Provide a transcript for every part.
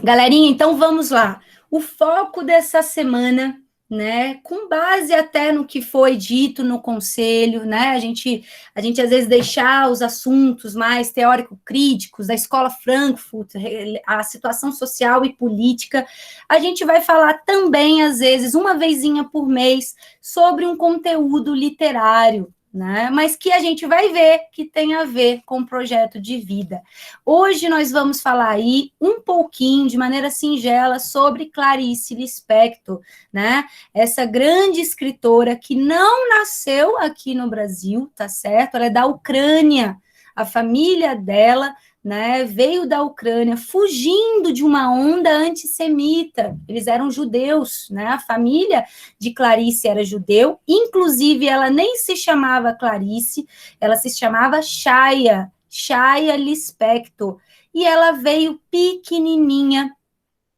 Galerinha, então vamos lá. O foco dessa semana, né, com base até no que foi dito no conselho, né, a gente às vezes deixar os assuntos mais teórico-críticos da Escola Frankfurt, a situação social e política, a gente vai falar também, às vezes, uma vezinha por mês, sobre um conteúdo literário, né, mas que a gente vai ver que tem a ver com o projeto de vida. Hoje nós vamos falar aí um pouquinho, de maneira singela, sobre Clarice Lispector, né? Essa grande escritora que não nasceu aqui no Brasil, tá certo? Ela é da Ucrânia. A família dela, né, veio da Ucrânia fugindo de uma onda antissemita. Eles eram judeus, né? A família de Clarice era judeu, inclusive ela nem se chamava Clarice, ela se chamava Shaya Lispector, e ela veio pequenininha,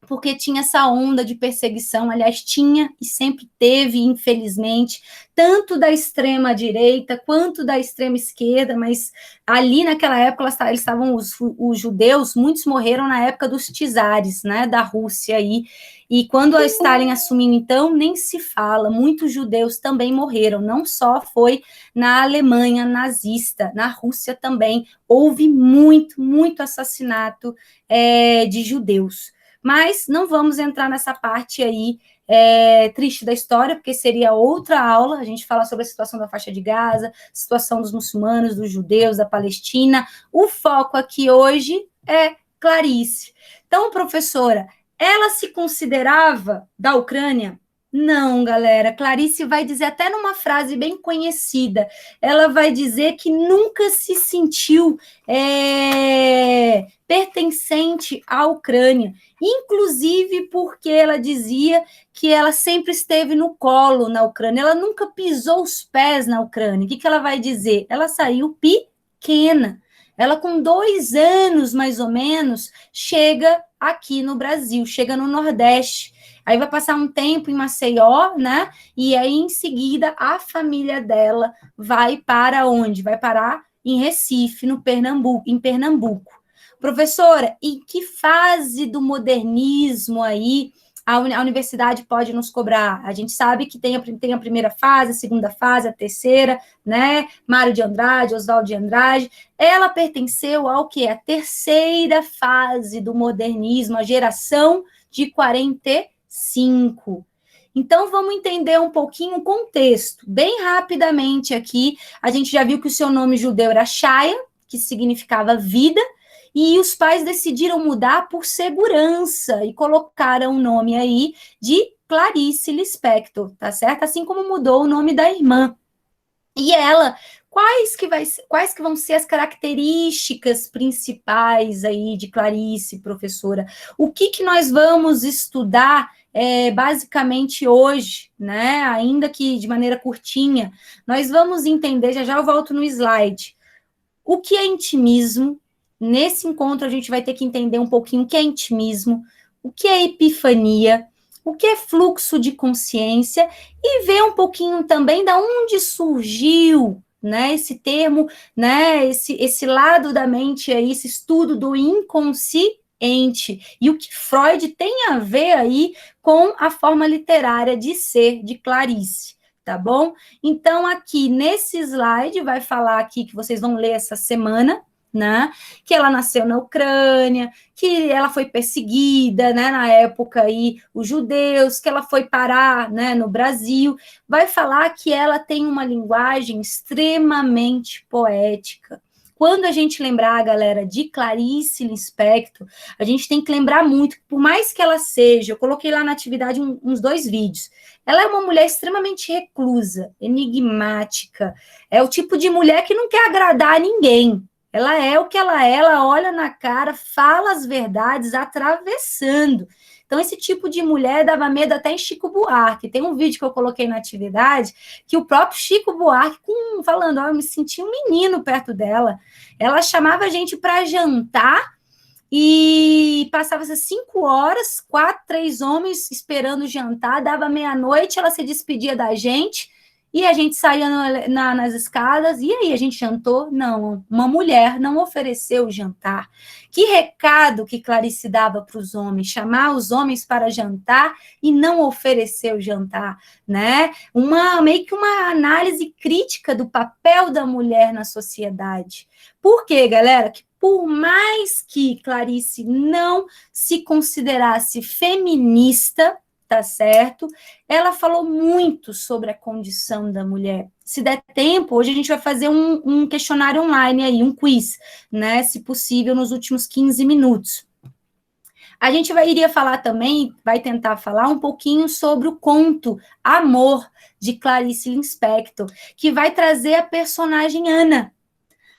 porque tinha essa onda de perseguição, aliás, tinha e sempre teve, infelizmente, tanto da extrema-direita quanto da extrema-esquerda, mas ali naquela época eles estavam, os judeus, muitos morreram na época dos czares, né, da Rússia aí, e quando a Stalin assumiu, então, nem se fala, muitos judeus também morreram, não só foi na Alemanha nazista, na Rússia também, houve muito assassinato de judeus. Mas não vamos entrar nessa parte aí triste da história, porque seria outra aula, a gente fala sobre a situação da faixa de Gaza, situação dos muçulmanos, dos judeus, da Palestina. O foco aqui hoje é Clarice. Então, professora, ela se considerava da Ucrânia? Não, galera. Clarice vai dizer, até numa frase bem conhecida, ela vai dizer que nunca se sentiu pertencente à Ucrânia, inclusive porque ela dizia que ela sempre esteve no colo na Ucrânia, ela nunca pisou os pés na Ucrânia. O que ela vai dizer? Ela saiu pequena. Ela, com 2 anos, mais ou menos, chega aqui no Brasil, chega no Nordeste. Aí vai passar um tempo em Maceió, né? E aí, em seguida, a família dela vai para onde? Vai parar em Recife, no Pernambuco, em Pernambuco. Professora, em que fase do modernismo aí a universidade pode nos cobrar? A gente sabe que tem a primeira fase, a segunda fase, a terceira, né? Mário de Andrade, Oswaldo de Andrade. Ela pertenceu ao que é a terceira fase do modernismo, a geração de 45. Então, vamos entender um pouquinho o contexto. Bem rapidamente aqui, a gente já viu que o seu nome judeu era Shaya, que significava vida, e os pais decidiram mudar por segurança e colocaram o nome aí de Clarice Lispector, tá certo? Assim como mudou o nome da irmã. E ela, quais que vão ser as características principais aí de Clarice, professora? O que nós vamos estudar basicamente hoje, né? Ainda que de maneira curtinha, nós vamos entender, já eu volto no slide, o que é intimismo. Nesse encontro, a gente vai ter que entender um pouquinho o que é intimismo, o que é epifania, o que é fluxo de consciência, e ver um pouquinho também da onde surgiu, né, esse termo, né, esse lado da mente aí, esse estudo do inconsciente, e o que Freud tem a ver aí com a forma literária de ser de Clarice. Tá bom? Então, aqui nesse slide, vai falar aqui que vocês vão ler essa semana, né? Que ela nasceu na Ucrânia, que ela foi perseguida, né? Na época aí, os judeus, que ela foi parar, né? No Brasil. Vai falar que ela tem uma linguagem extremamente poética. Quando a gente lembrar, galera, de Clarice Lispector, a gente tem que lembrar muito, por mais que ela seja, eu coloquei lá na atividade uns 2 vídeos, ela é uma mulher extremamente reclusa, enigmática, é o tipo de mulher que não quer agradar a ninguém. Ela é o que ela olha na cara, fala as verdades, atravessando. Então, esse tipo de mulher dava medo até em Chico Buarque. Tem um vídeo que eu coloquei na atividade, que o próprio Chico Buarque, falando, eu me senti um menino perto dela. Ela chamava a gente para jantar, e passava 5 horas, 4, 3 homens esperando jantar, dava meia-noite, ela se despedia da gente E a gente saía nas escadas, e aí, a gente jantou? Não, uma mulher não ofereceu o jantar. Que recado que Clarice dava para os homens? Chamar os homens para jantar e não oferecer o jantar, né? Meio que uma análise crítica do papel da mulher na sociedade. Por quê, galera? Que por mais que Clarice não se considerasse feminista, tá certo? Ela falou muito sobre a condição da mulher. Se der tempo, hoje a gente vai fazer um questionário online aí, um quiz, né? Se possível, nos últimos 15 minutos. A gente iria falar também, vai tentar falar um pouquinho sobre o conto Amor, de Clarice Lispector, que vai trazer a personagem Ana.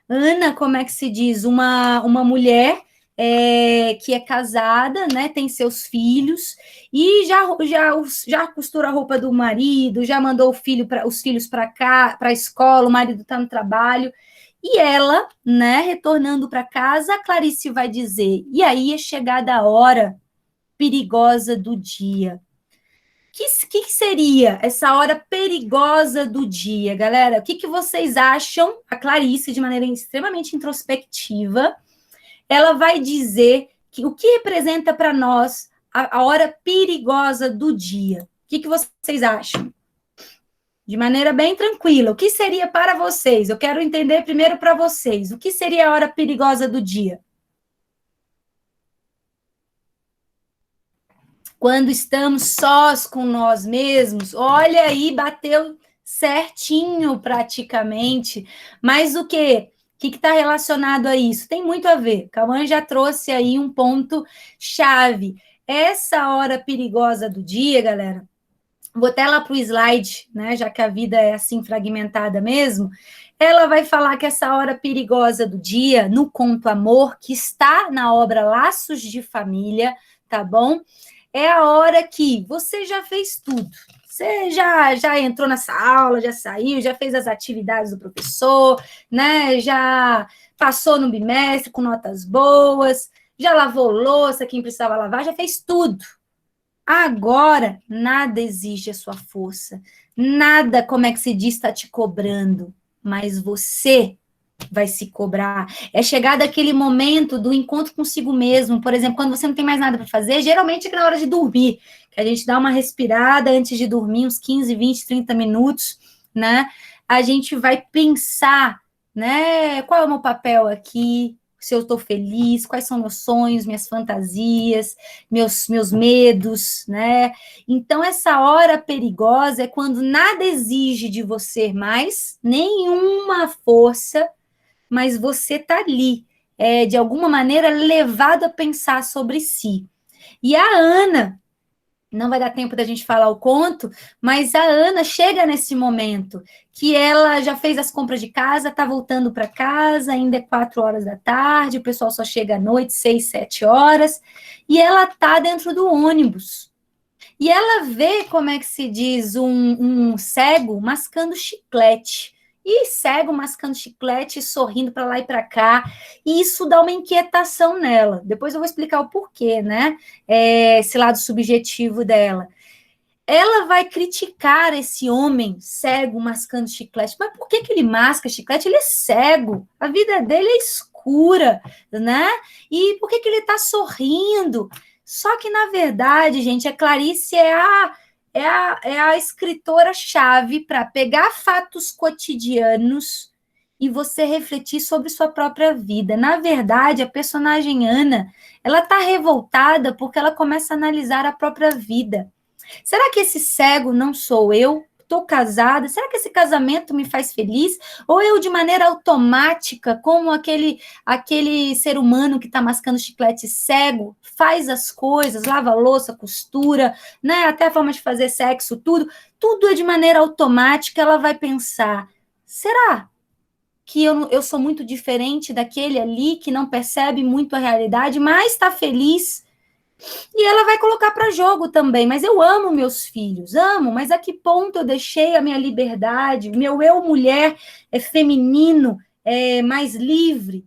Ana, como é que se diz? Uma mulher que é casada, né, tem seus filhos, e já costura a roupa do marido, já mandou os filhos para cá, para a escola, o marido está no trabalho, e ela, né, retornando para casa, a Clarice vai dizer, e aí é chegada a hora perigosa do dia. Que seria essa hora perigosa do dia, galera? O que vocês acham? A Clarice, de maneira extremamente introspectiva, ela vai dizer que o que representa para nós a hora perigosa do dia. O que vocês acham? De maneira bem tranquila. O que seria para vocês? Eu quero entender primeiro para vocês. O que seria a hora perigosa do dia? Quando estamos sós com nós mesmos, olha aí, bateu certinho praticamente. Mas o quê? O que está relacionado a isso? Tem muito a ver. Cauã já trouxe aí um ponto-chave. Essa hora perigosa do dia, galera, vou até lá para o slide, né? Já que a vida é assim fragmentada mesmo. Ela vai falar que essa hora perigosa do dia, no conto Amor, que está na obra Laços de Família, tá bom? É a hora que você já fez tudo. Você já entrou nessa aula, já saiu, já fez as atividades do professor, né? Já passou no bimestre com notas boas, já lavou louça, quem precisava lavar, já fez tudo. Agora, nada exige a sua força. Nada, como é que se diz, está te cobrando. Mas você vai se cobrar. É chegar daquele momento do encontro consigo mesmo. Por exemplo, quando você não tem mais nada para fazer, geralmente é na hora de dormir, que a gente dá uma respirada antes de dormir, uns 15, 20, 30 minutos, né? A gente vai pensar, né? Qual é o meu papel aqui? Se eu estou feliz, quais são meus sonhos, minhas fantasias, meus medos, né? Então, essa hora perigosa é quando nada exige de você mais, nenhuma força, mas você está ali, de alguma maneira, levado a pensar sobre si. E a Ana, não vai dar tempo da gente falar o conto, mas a Ana chega nesse momento, que ela já fez as compras de casa, está voltando para casa, ainda é 4 horas da tarde, o pessoal só chega à noite, 6, 7 horas, e ela está dentro do ônibus. E ela vê, como é que se diz, um cego mascando chiclete. E cego mascando chiclete, sorrindo para lá e para cá. E isso dá uma inquietação nela. Depois eu vou explicar o porquê, né? Esse lado subjetivo dela. Ela vai criticar esse homem cego mascando chiclete. Mas por que ele masca chiclete? Ele é cego. A vida dele é escura, né? E por que ele está sorrindo? Só que, na verdade, gente, a Clarice é a escritora-chave para pegar fatos cotidianos e você refletir sobre sua própria vida. Na verdade, a personagem Ana, ela está revoltada porque ela começa a analisar a própria vida. Será que esse cego não sou eu? Estou casada? Será que esse casamento me faz feliz? Ou eu, de maneira automática, como aquele ser humano que está mascando chiclete cego, faz as coisas, lava a louça, costura, né? Até a forma de fazer sexo, tudo é de maneira automática. Ela vai pensar, será que eu sou muito diferente daquele ali que não percebe muito a realidade, mas está feliz? E ela vai colocar para jogo também, mas eu amo meus filhos, amo, mas a que ponto eu deixei a minha liberdade, meu eu mulher feminino, mais livre?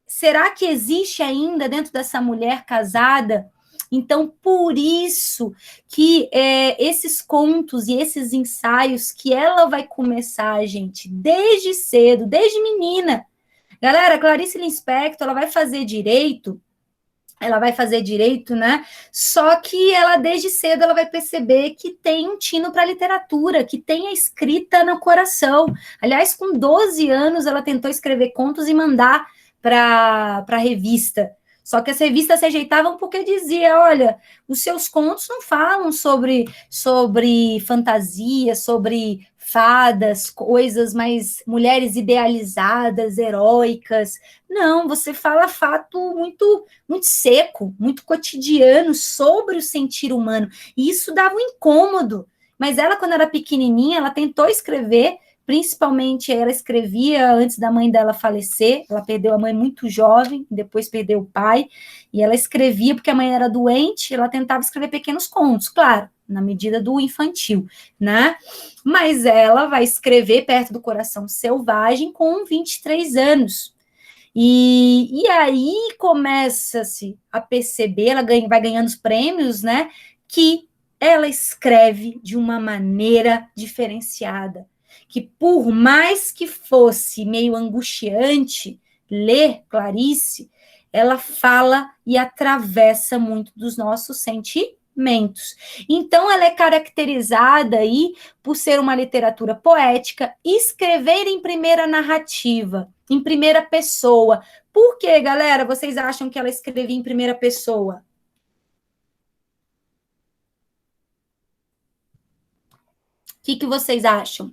Será que existe ainda dentro dessa mulher casada Então, por isso que esses contos e esses ensaios que ela vai começar, gente, desde cedo, desde menina. Galera, Clarice Lispector, ela vai fazer direito, né? Só que ela, desde cedo, ela vai perceber que tem um tino para literatura, que tem a escrita no coração. Aliás, com 12 anos, ela tentou escrever contos e mandar para a revista. Só que as revistas se ajeitavam porque dizia, olha, os seus contos não falam sobre fantasia, sobre fadas, coisas mais mulheres idealizadas, heróicas. Não, você fala fato muito muito seco, muito cotidiano sobre o sentir humano. E isso dava um incômodo. Mas ela, quando era pequenininha, ela tentou escrever, principalmente ela escrevia antes da mãe dela falecer. Ela perdeu a mãe muito jovem, depois perdeu o pai, e ela escrevia porque a mãe era doente, ela tentava escrever pequenos contos, claro, na medida do infantil, né? Mas ela vai escrever Perto do Coração Selvagem com 23 anos. E aí começa-se a perceber, ela vai ganhando os prêmios, né? Que ela escreve de uma maneira diferenciada. Que por mais que fosse meio angustiante ler Clarice, ela fala e atravessa muito dos nossos sentimentos. Então, ela é caracterizada aí por ser uma literatura poética, escrever em primeira narrativa, em primeira pessoa. Por que, galera, vocês acham que ela escrevia em primeira pessoa? O que vocês acham?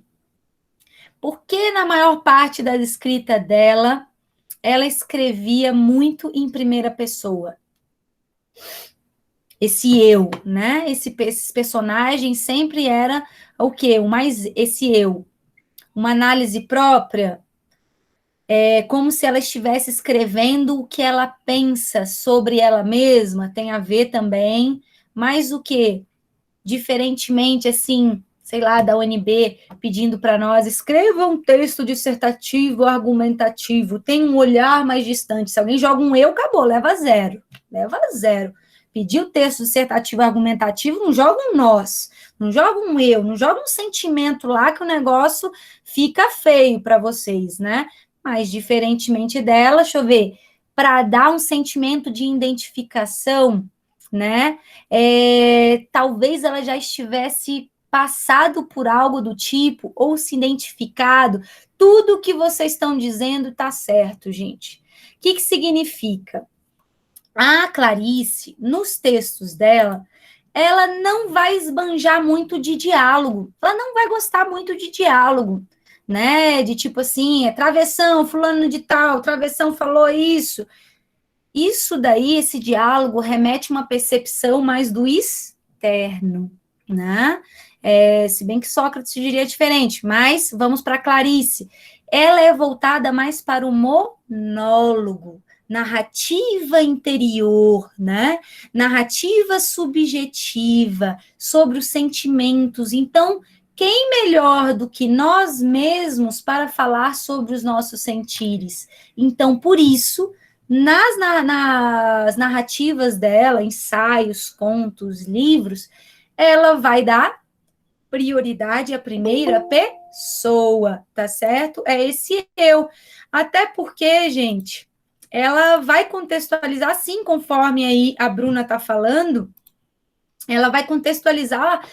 Porque na maior parte da escrita dela, ela escrevia muito em primeira pessoa. Esse eu, né? Esses personagens sempre era o quê? Esse eu. Uma análise própria, é como se ela estivesse escrevendo o que ela pensa sobre ela mesma, tem a ver também, mas o que? Diferentemente, assim, sei lá, da UNB pedindo para nós, escreva um texto dissertativo, argumentativo, tem um olhar mais distante. Se alguém joga um eu, acabou, leva zero. Leva zero. Pedir o texto dissertativo argumentativo, não joga um nós, não joga um eu, não joga um sentimento lá que o negócio fica feio para vocês, né? Mas, diferentemente dela, deixa eu ver, para dar um sentimento de identificação, né? Talvez ela já estivesse passado por algo do tipo, ou se identificado, tudo que vocês estão dizendo está certo, gente. O que significa? A Clarice, nos textos dela, ela não vai esbanjar muito de diálogo, ela não vai gostar muito de diálogo, né? De tipo assim, travessão, fulano de tal, travessão falou isso. Isso daí, esse diálogo, remete a uma percepção mais do externo, né? Se bem que Sócrates diria diferente, mas vamos para Clarice. Ela é voltada mais para o monólogo, narrativa interior, né? Narrativa subjetiva, sobre os sentimentos. Então, quem melhor do que nós mesmos para falar sobre os nossos sentires? Então, por isso, nas narrativas dela, ensaios, contos, livros, ela vai dar prioridade à primeira pessoa, tá certo? É esse eu. Até porque, gente, ela vai contextualizar, assim, conforme aí a Bruna tá falando, ela vai contextualizar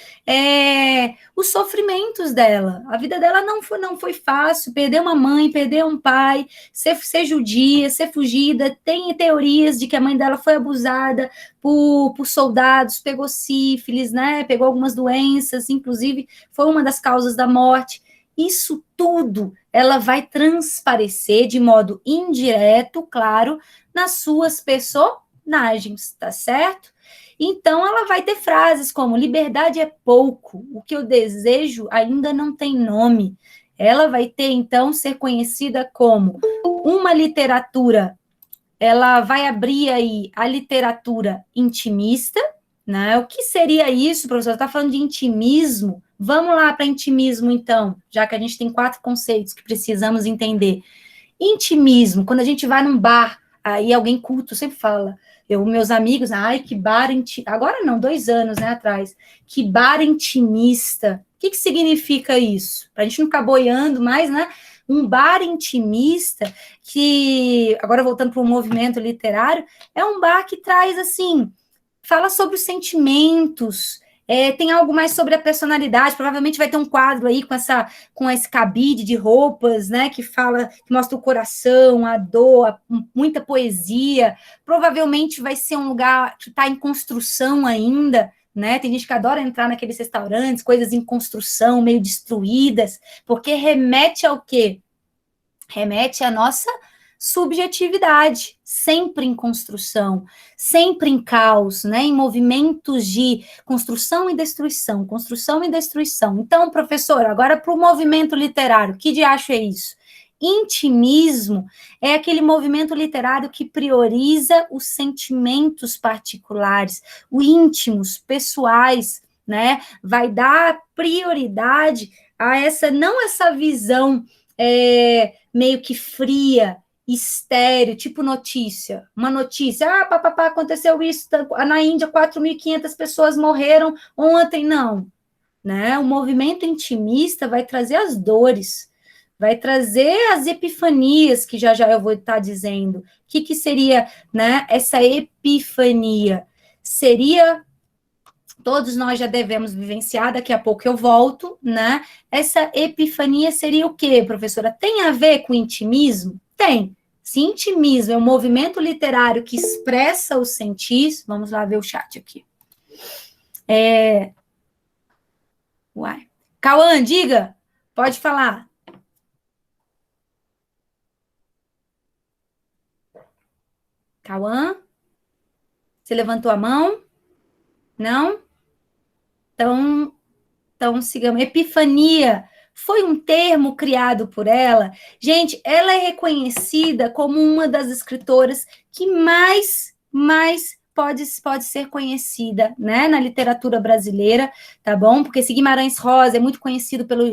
os sofrimentos dela. A vida dela não foi fácil, perder uma mãe, perder um pai, ser judia, ser fugida. Tem teorias de que a mãe dela foi abusada por soldados, pegou sífilis, né? Pegou algumas doenças, inclusive foi uma das causas da morte. Isso tudo ela vai transparecer de modo indireto, claro, nas suas personagens, tá certo? Então, ela vai ter frases como: liberdade é pouco, o que eu desejo ainda não tem nome. Ela vai ter, então, ser conhecida como uma literatura, ela vai abrir aí a literatura intimista, né? O que seria isso, professor? Está falando de intimismo? Vamos lá para intimismo, então, já que a gente tem 4 conceitos que precisamos entender. Intimismo, quando a gente vai num bar, Aí alguém culto sempre fala, meus amigos, ai, que bar intimista, agora não, 2 anos, né, atrás, que bar intimista. O que significa isso? Para a gente não ficar boiando mais, né? Um bar intimista, que, agora voltando para o movimento literário, é um bar que traz, assim, fala sobre os sentimentos, tem algo mais sobre a personalidade, provavelmente vai ter um quadro aí com esse cabide de roupas, né, que mostra o coração, a dor, muita poesia, provavelmente vai ser um lugar que está em construção ainda, né, tem gente que adora entrar naqueles restaurantes, coisas em construção, meio destruídas, porque remete ao quê? Remete à nossa subjetividade, sempre em construção, sempre em caos, né? Em movimentos de construção e destruição, construção e destruição. Então, professor, agora para o movimento literário, que diacho é isso? Intimismo é aquele movimento literário que prioriza os sentimentos particulares, os íntimos, pessoais, né? Vai dar prioridade a não essa visão meio que fria, estéreo, tipo notícia. Uma notícia, papapá, aconteceu isso, na Índia 4.500 pessoas morreram ontem, não. Né? O movimento intimista vai trazer as dores, vai trazer as epifanias, que já eu vou estar dizendo. O que seria, né, essa epifania? Seria, todos nós já devemos vivenciar, daqui a pouco eu volto, né? Essa epifania seria o quê, professora? Tem a ver com intimismo? Tem. Se intimismo é um movimento literário que expressa os sentis, vamos lá ver o chat aqui. Uai. Cauã, diga. Pode falar. Cauã? Você levantou a mão? Não? Então sigamos. Epifania foi um termo criado por ela. Gente, ela é reconhecida como uma das escritoras que mais pode ser conhecida, né, na literatura brasileira, tá bom? Porque esse Guimarães Rosa é muito conhecido pelo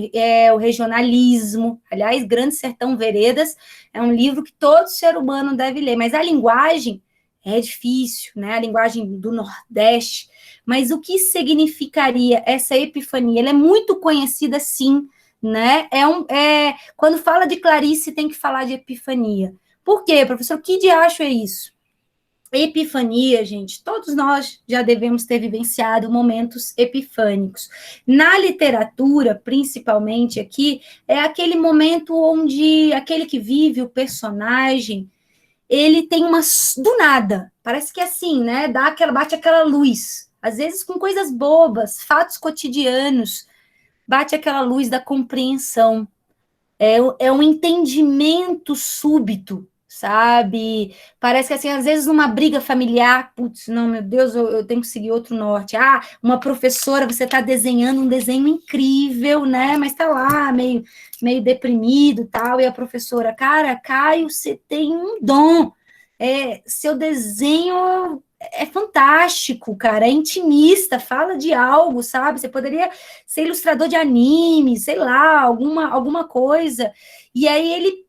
o regionalismo. Aliás, Grande Sertão Veredas é um livro que todo ser humano deve ler, mas a linguagem é difícil, né? A linguagem do Nordeste. Mas o que significaria essa epifania? Ela é muito conhecida, sim, né? Quando fala de Clarice, tem que falar de epifania. Por quê, professor? Que diacho é isso? Epifania, gente, todos nós já devemos ter vivenciado momentos epifânicos. Na literatura, principalmente aqui, é aquele momento onde aquele que vive o personagem, ele tem do nada, parece que é assim, né? Bate aquela luz, às vezes com coisas bobas, fatos cotidianos, bate aquela luz da compreensão. É um entendimento súbito, sabe? Parece que, assim, às vezes numa briga familiar, putz, não, meu Deus, eu tenho que seguir outro norte. Uma professora, você está desenhando um desenho incrível, né? Mas está lá, meio deprimido e tal, e a professora, cara, Caio, você tem um dom. Seu desenho é fantástico, cara, é intimista, fala de algo, sabe? Você poderia ser ilustrador de anime, sei lá, alguma coisa. E aí ele,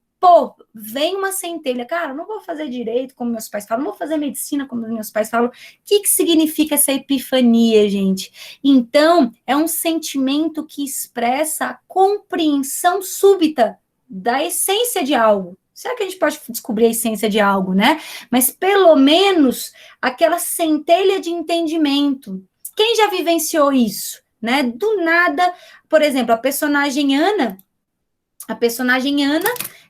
vem uma centelha, cara, não vou fazer direito como meus pais falam, não vou fazer medicina como meus pais falam. O que significa essa epifania, gente? Então, é um sentimento que expressa a compreensão súbita da essência de algo. Será que a gente pode descobrir a essência de algo, né? Mas pelo menos aquela centelha de entendimento. Quem já vivenciou isso, né? Do nada, por exemplo, a personagem Ana,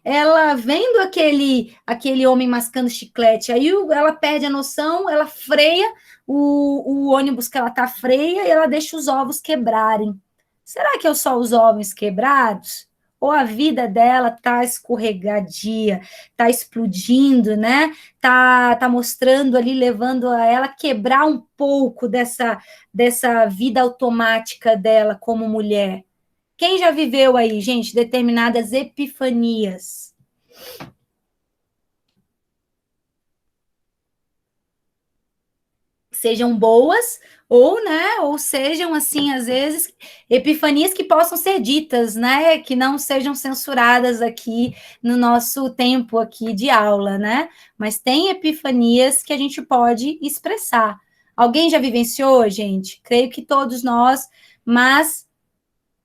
ela vendo aquele homem mascando chiclete, aí ela perde a noção, ela freia o ônibus que ela tá freia e ela deixa os ovos quebrarem. Será que é só os ovos quebrados? Ou a vida dela tá escorregadia, tá explodindo, né? Tá mostrando ali, levando a ela quebrar um pouco dessa vida automática dela como mulher. Quem já viveu aí, gente, determinadas epifanias? sejam boas, ou, né, ou sejam, assim, às vezes, epifanias que possam ser ditas, né, que não sejam censuradas aqui no nosso tempo aqui de aula, né, mas tem epifanias que a gente pode expressar. Alguém já vivenciou, gente? Creio que todos nós, mas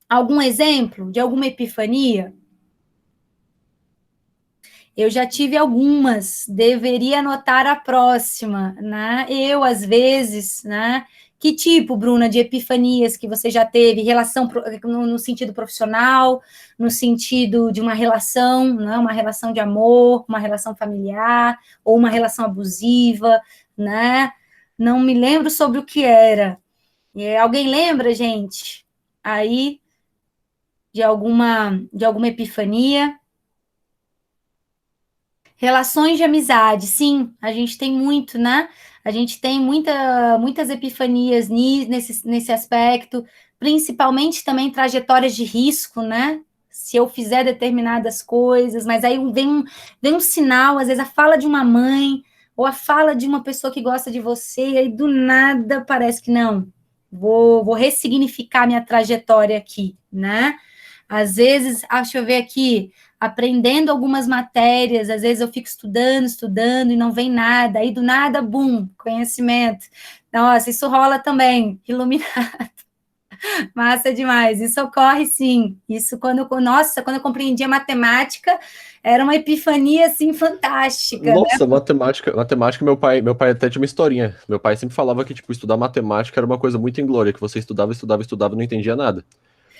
algum exemplo de alguma epifania? Eu já tive algumas, deveria anotar a próxima, né? Eu, às vezes, né? Que tipo, Bruna, de epifanias que você já teve? Relação no sentido profissional, no sentido de uma relação, né? Uma relação de amor, uma relação familiar, ou uma relação abusiva, né? Não me lembro sobre o que era. Alguém lembra, gente? Aí, de alguma epifania? Relações de amizade, sim, a gente tem muito, né? A gente tem muitas epifanias nesse aspecto, principalmente também trajetórias de risco, né? Se eu fizer determinadas coisas, mas aí vem um sinal, às vezes a fala de uma mãe, ou a fala de uma pessoa que gosta de você, e aí do nada parece que não, vou ressignificar minha trajetória aqui, né? Às vezes, deixa eu ver aqui, aprendendo algumas matérias, às vezes eu fico estudando e não vem nada, aí do nada, bum, conhecimento. Nossa, isso rola também, iluminado, massa demais, isso ocorre sim, isso quando eu compreendi a matemática, era uma epifania, assim, fantástica, né? Nossa, matemática, meu pai até tinha uma historinha. Meu pai sempre falava que, tipo, estudar matemática era uma coisa muito inglória, que você estudava e não entendia nada.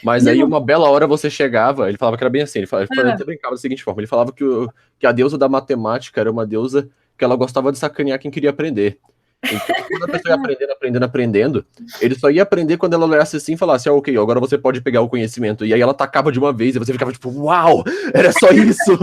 Mas aí, Não, uma bela hora você chegava, ele falava que era bem assim, ele até brincava da seguinte forma, ele falava que a deusa da matemática era uma deusa que ela gostava de sacanear quem queria aprender. Então, quando a pessoa ia aprendendo, ele só ia aprender quando ela olhasse assim e falasse, ah, ok, agora você pode pegar o conhecimento. E aí ela tacava de uma vez e você ficava tipo, uau, era só isso!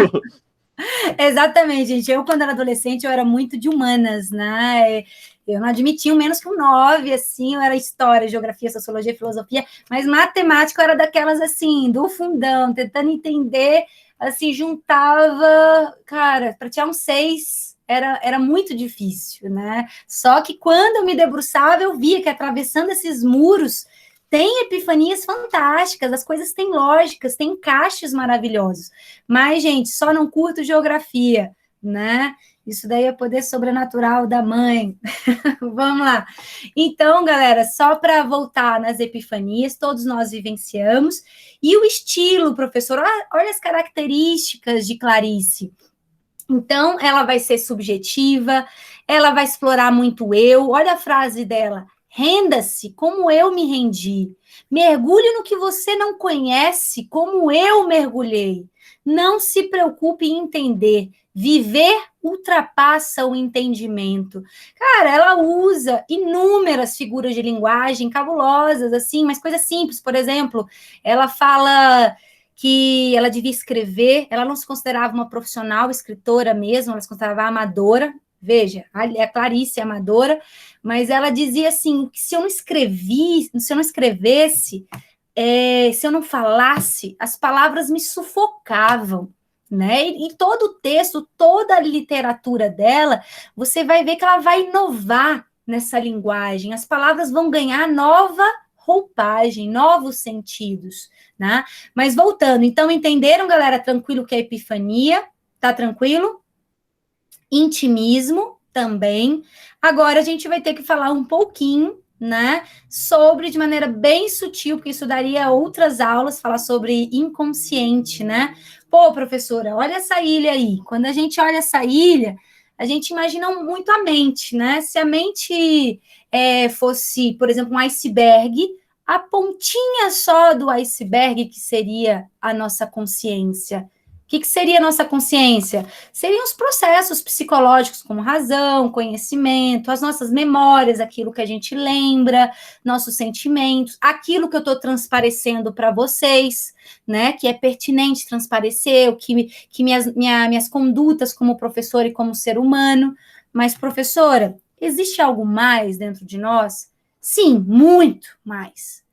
exatamente, gente. Eu, quando era adolescente, eu era muito de humanas, né? Eu não admitia um menos que um 9, assim, eu era história, geografia, sociologia, filosofia, mas matemática eu era daquelas, assim, do fundão, tentando entender, assim, juntava, cara, para tirar um 6 era muito difícil, né? Só que quando eu me debruçava, eu via que atravessando esses muros tem epifanias fantásticas, as coisas têm lógicas, têm encaixes maravilhosos. Mas, gente, só não curto geografia, né? Isso daí é poder sobrenatural da mãe. Vamos lá. Então, galera, só para voltar nas epifanias, todos nós vivenciamos. E o estilo, professor, olha as características de Clarice. Então, ela vai ser subjetiva, ela vai explorar muito eu. Olha a frase dela: renda-se como eu me rendi. Mergulhe no que você não conhece, como eu mergulhei. Não se preocupe em entender. Viver ultrapassa o entendimento. Cara, ela usa inúmeras figuras de linguagem cabulosas, assim, mas coisas simples. Por exemplo, ela fala que ela devia escrever, ela não se considerava uma profissional escritora mesmo, ela se considerava amadora. Veja, a Clarice é amadora, mas ela dizia assim: que se eu não escrevesse, se eu não falasse, as palavras me sufocavam, né? E todo o texto, toda a literatura dela, você vai ver que ela vai inovar nessa linguagem. As palavras vão ganhar nova roupagem, novos sentidos, né? Mas voltando, então entenderam, galera, tranquilo que é epifania? Tá tranquilo? Intimismo também. Agora a gente vai ter que falar um pouquinho, né, sobre de maneira bem sutil, porque isso daria outras aulas, falar sobre inconsciente, né? Pô, professora, olha essa ilha aí. Quando a gente olha essa ilha, a gente imagina muito a mente, né? Se a mente fosse, por exemplo, um iceberg, a pontinha só do iceberg que seria a nossa consciência. O que seria a nossa consciência? Seriam os processos psicológicos, como razão, conhecimento, as nossas memórias, aquilo que a gente lembra, nossos sentimentos, aquilo que eu estou transparecendo para vocês, né? Que é pertinente transparecer, que minhas condutas como professora e como ser humano. Mas, professora, existe algo mais dentro de nós? Sim, muito mais.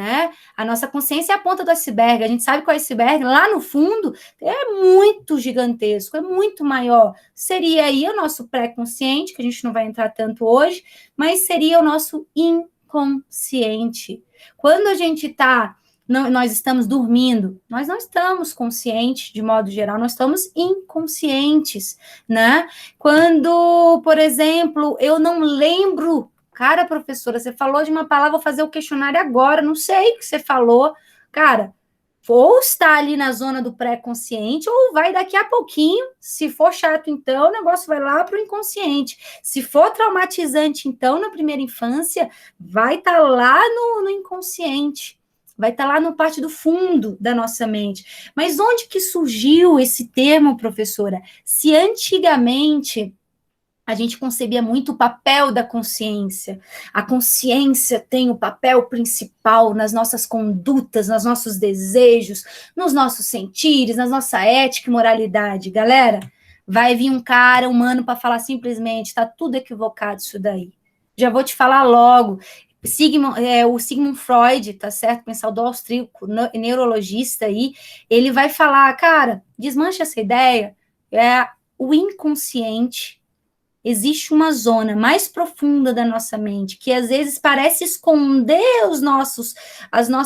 né? A nossa consciência é a ponta do iceberg. A gente sabe que o iceberg, lá no fundo, é muito gigantesco, é muito maior. Seria aí o nosso pré-consciente, que a gente não vai entrar tanto hoje, mas seria o nosso inconsciente. Quando a gente está... nós estamos dormindo, nós não estamos conscientes, de modo geral, nós estamos inconscientes, né? Quando, por exemplo, eu não lembro... Cara, professora, você falou de uma palavra, vou fazer o questionário agora, não sei o que você falou. Cara, ou está ali na zona do pré-consciente, ou vai daqui a pouquinho. Se for chato, então, o negócio vai lá para o inconsciente. Se for traumatizante, então, na primeira infância, vai estar lá no inconsciente. Vai estar lá no parte do fundo da nossa mente. Mas onde que surgiu esse termo, professora? Se antigamente... a gente concebia muito o papel da consciência. A consciência tem o papel principal nas nossas condutas, nos nossos desejos, nos nossos sentires, na nossa ética e moralidade. Galera, vai vir um cara humano para falar simplesmente, tá tudo equivocado isso daí. Já vou te falar logo. O Sigmund Freud, tá certo? Pensar do austríaco, neurologista aí, ele vai falar, cara, desmancha essa ideia, o inconsciente. Existe uma zona mais profunda da nossa mente, que às vezes parece esconder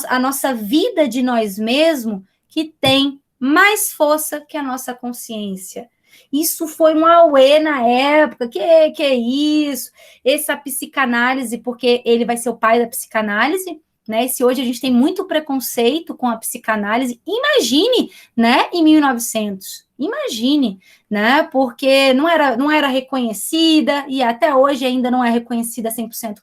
a nossa vida de nós mesmos, que tem mais força que a nossa consciência. Isso foi um auê na época, que é isso? Essa psicanálise, porque ele vai ser o pai da psicanálise, né? Se hoje a gente tem muito preconceito com a psicanálise, imagine, né, em 1900. Imagine, né? Porque não era reconhecida e até hoje ainda não é reconhecida 100%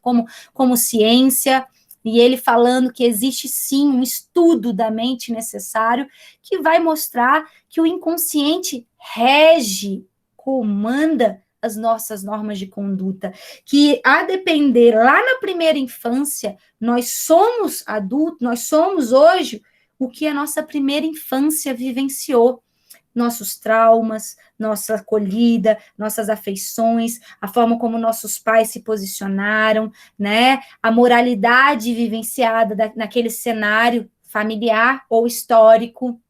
como ciência. E ele falando que existe sim um estudo da mente necessário que vai mostrar que o inconsciente rege, comanda as nossas normas de conduta, que a depender lá na primeira infância, nós somos adultos, nós somos hoje o que a nossa primeira infância vivenciou. Nossos traumas, nossa acolhida, nossas afeições, a forma como nossos pais se posicionaram, né? A moralidade vivenciada naquele cenário familiar ou histórico.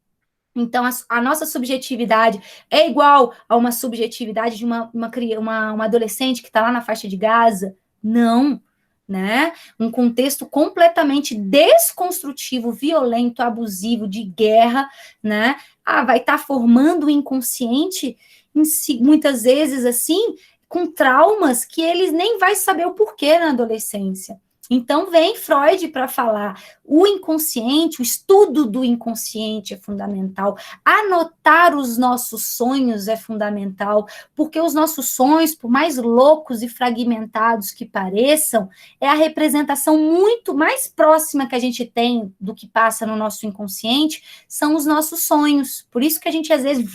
Então, a nossa subjetividade é igual a uma subjetividade de uma adolescente que está lá na faixa de Gaza? Não, né? Um contexto completamente desconstrutivo, violento, abusivo, de guerra, né? Vai estar formando o inconsciente, muitas vezes, assim, com traumas que eles nem vai saber o porquê na adolescência. Então, vem Freud para falar, o inconsciente, o estudo do inconsciente é fundamental, anotar os nossos sonhos é fundamental, porque os nossos sonhos, por mais loucos e fragmentados que pareçam, é a representação muito mais próxima que a gente tem do que passa no nosso inconsciente, são os nossos sonhos. Por isso que a gente, às vezes,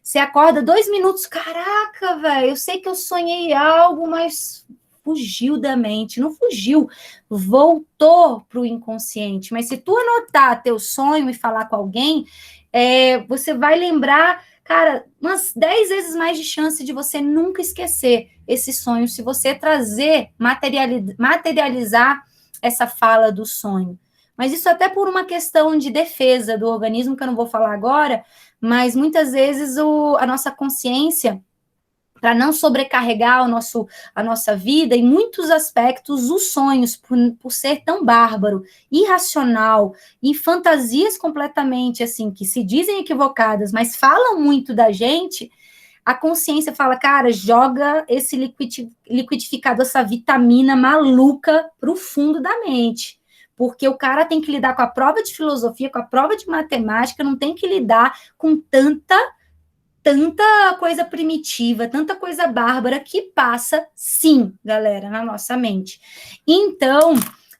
você acorda 2 minutos, caraca, velho, eu sei que eu sonhei algo, mas... fugiu da mente, não fugiu, voltou para o inconsciente. Mas se tu anotar teu sonho e falar com alguém, você vai lembrar, cara, umas 10 vezes mais de chance de você nunca esquecer esse sonho, se você trazer, materializar essa fala do sonho. Mas isso até por uma questão de defesa do organismo, que eu não vou falar agora, mas muitas vezes a nossa consciência, para não sobrecarregar a nossa vida, em muitos aspectos, os sonhos, por ser tão bárbaro, irracional, e fantasias completamente, assim, que se dizem equivocadas, mas falam muito da gente, a consciência fala, cara, joga esse liquidificador, essa vitamina maluca para o fundo da mente. Porque o cara tem que lidar com a prova de filosofia, com a prova de matemática, não tem que lidar com tanta coisa primitiva, tanta coisa bárbara que passa, sim, galera, na nossa mente. Então,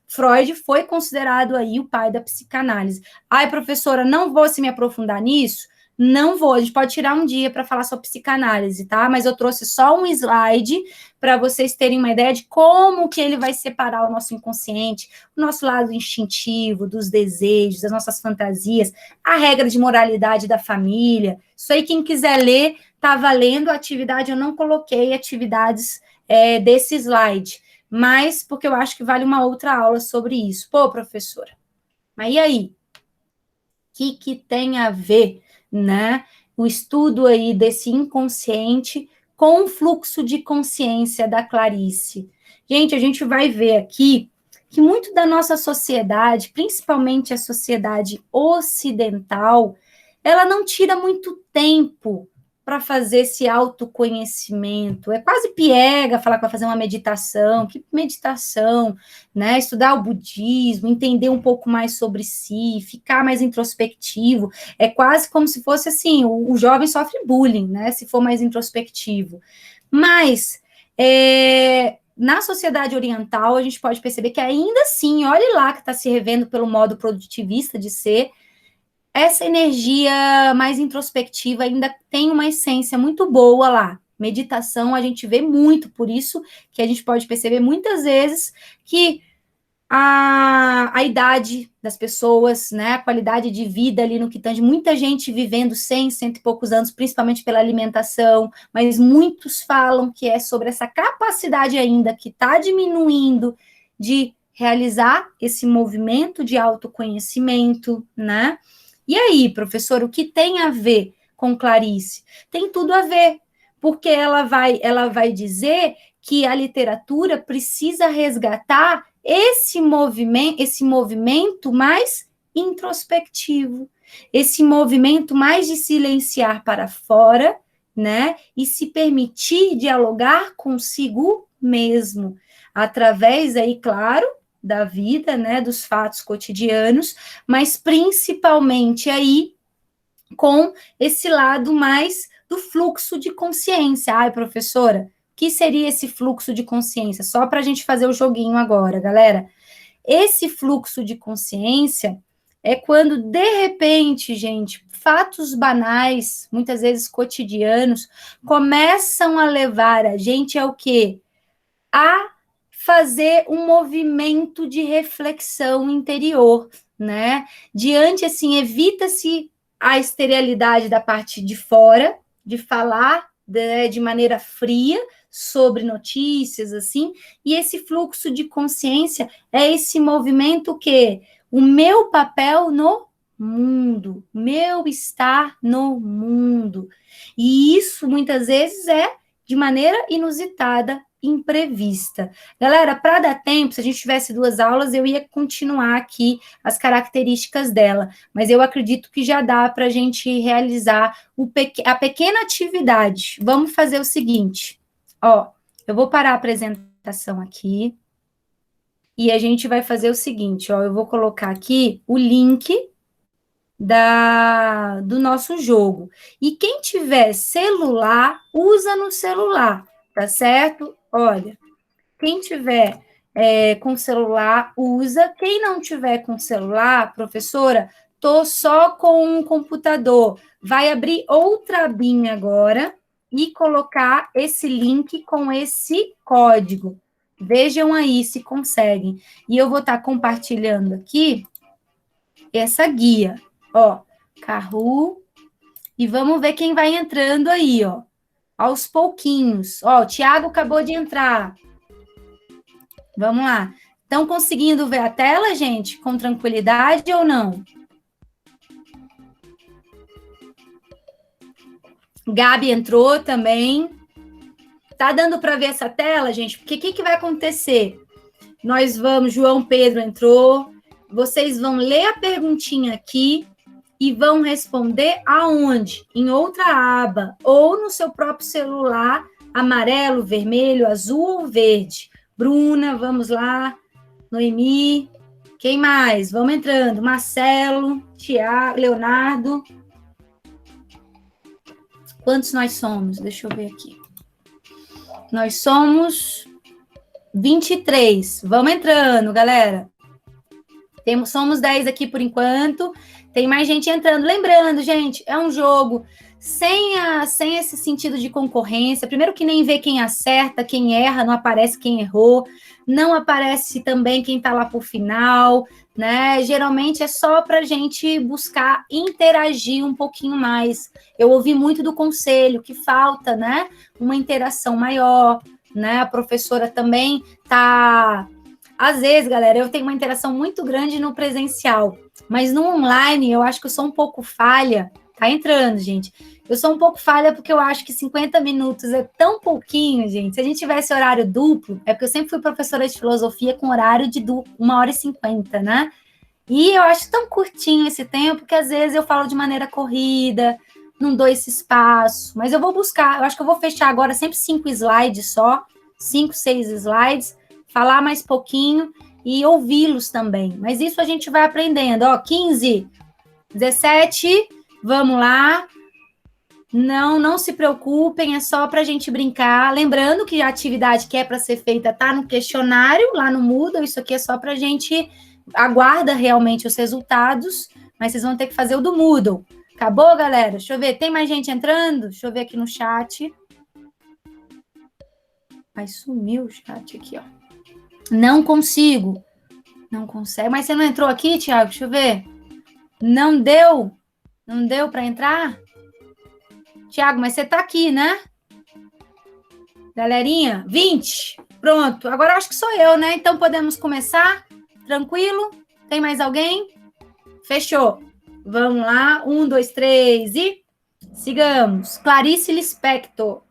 Freud foi considerado aí o pai da psicanálise. Ai, professora, não vou se me aprofundar nisso? Não vou, a gente pode tirar um dia para falar sobre psicanálise, tá? Mas eu trouxe só um slide para vocês terem uma ideia de como que ele vai separar o nosso inconsciente, o nosso lado instintivo, dos desejos, das nossas fantasias, a regra de moralidade da família. Isso aí, quem quiser ler, tá valendo. A atividade, eu não coloquei atividades desse slide, mas porque eu acho que vale uma outra aula sobre isso. Pô, professora, Mas e aí? O que tem a ver, né? O estudo aí desse inconsciente com o fluxo de consciência da Clarice. Gente, a gente vai ver aqui que muito da nossa sociedade, principalmente a sociedade ocidental, ela não tira muito tempo para fazer esse autoconhecimento. É quase piega falar que vai fazer uma meditação. Que meditação, né? Estudar o budismo, entender um pouco mais sobre si, ficar mais introspectivo. É quase como se fosse assim, o jovem sofre bullying, né? Se for mais introspectivo. Mas na sociedade oriental, a gente pode perceber que ainda assim, olhe lá que está se revendo pelo modo produtivista de ser, essa energia mais introspectiva ainda tem uma essência muito boa lá. Meditação a gente vê muito, por isso que a gente pode perceber muitas vezes que a idade das pessoas, né, a qualidade de vida ali no que tange, muita gente vivendo 100, cento e poucos anos, principalmente pela alimentação, mas muitos falam que é sobre essa capacidade ainda que está diminuindo de realizar esse movimento de autoconhecimento, né? E aí, professor, o que tem a ver com Clarice? Tem tudo a ver, porque ela vai dizer que a literatura precisa resgatar esse movimento mais introspectivo, esse movimento mais de silenciar para fora, né? E se permitir dialogar consigo mesmo, através aí, claro, da vida, né, dos fatos cotidianos, mas principalmente aí com esse lado mais do fluxo de consciência. Ai, professora, o que seria esse fluxo de consciência? Só para a gente fazer o joguinho agora, galera. Esse fluxo de consciência é quando, de repente, gente, fatos banais, muitas vezes cotidianos, começam a levar a gente ao quê? A fazer um movimento de reflexão interior, né? Diante, assim, evita-se a esterilidade da parte de fora, de falar de maneira fria sobre notícias, assim, e esse fluxo de consciência é esse movimento que o meu papel no mundo, meu estar no mundo. E isso, muitas vezes, é de maneira inusitada, imprevista. Galera, para dar tempo, se a gente tivesse 2 aulas, eu ia continuar aqui as características dela, mas eu acredito que já dá para a gente realizar a pequena atividade. Vamos fazer o seguinte, ó, eu vou parar a apresentação aqui e a gente vai fazer o seguinte, ó, eu vou colocar aqui o link do nosso jogo. E quem tiver celular, usa no celular, tá certo? Olha, quem tiver com celular, usa. Quem não tiver com celular, professora, tô só com um computador. Vai abrir outra abinha agora e colocar esse link com esse código. Vejam aí se conseguem. E eu vou estar compartilhando aqui essa guia. Ó, Kahoot. E vamos ver quem vai entrando aí, ó. Aos pouquinhos. Ó, o Thiago acabou de entrar. Vamos lá. Estão conseguindo ver a tela, gente? Com tranquilidade ou não? Gabi entrou também. Tá dando para ver essa tela, gente? Porque o que vai acontecer? Nós vamos, João Pedro entrou. Vocês vão ler a perguntinha aqui e vão responder aonde? Em outra aba, ou no seu próprio celular, amarelo, vermelho, azul ou verde. Bruna, vamos lá. Noemi. Quem mais? Vamos entrando. Marcelo, Tiago, Leonardo. Quantos nós somos? Deixa eu ver aqui. Nós somos 23. Vamos entrando, galera. Somos 10 aqui por enquanto. Tem mais gente entrando. Lembrando, gente, é um jogo sem esse sentido de concorrência. Primeiro que nem vê quem acerta, quem erra, não aparece quem errou. Não aparece também quem está lá por final, né? Geralmente é só para a gente buscar interagir um pouquinho mais. Eu ouvi muito do conselho que falta, né? Uma interação maior, né? A professora também está Às vezes, galera, eu tenho uma interação muito grande no presencial, mas no online eu acho que eu sou um pouco falha. Tá entrando, gente. Eu sou um pouco falha porque eu acho que 50 minutos é tão pouquinho, gente. Se a gente tivesse horário duplo, é porque eu sempre fui professora de filosofia com horário de 1h50, né? E eu acho tão curtinho esse tempo que às vezes eu falo de maneira corrida, não dou esse espaço. Mas eu vou buscar, eu acho que eu vou fechar agora sempre 5 slides só, 5, 6 slides, falar mais pouquinho e ouvi-los também. Mas isso a gente vai aprendendo. Ó, 15, 17, vamos lá. Não se preocupem, é só para a gente brincar. Lembrando que a atividade que é para ser feita está no questionário, lá no Moodle. Isso aqui é só para a gente aguarda realmente os resultados, mas vocês vão ter que fazer o do Moodle. Acabou, galera? Deixa eu ver, tem mais gente entrando? Deixa eu ver aqui no chat. Ai, sumiu o chat aqui, ó. Não consigo. Não consegue. Mas você não entrou aqui, Thiago? Deixa eu ver. Não deu? Não deu para entrar? Thiago, mas você tá aqui, né? Galerinha, 20. Pronto. Agora eu acho que sou eu, né? Então podemos começar? Tranquilo? Tem mais alguém? Fechou. Vamos lá. 1, 2, 3 e sigamos. Clarice Lispector.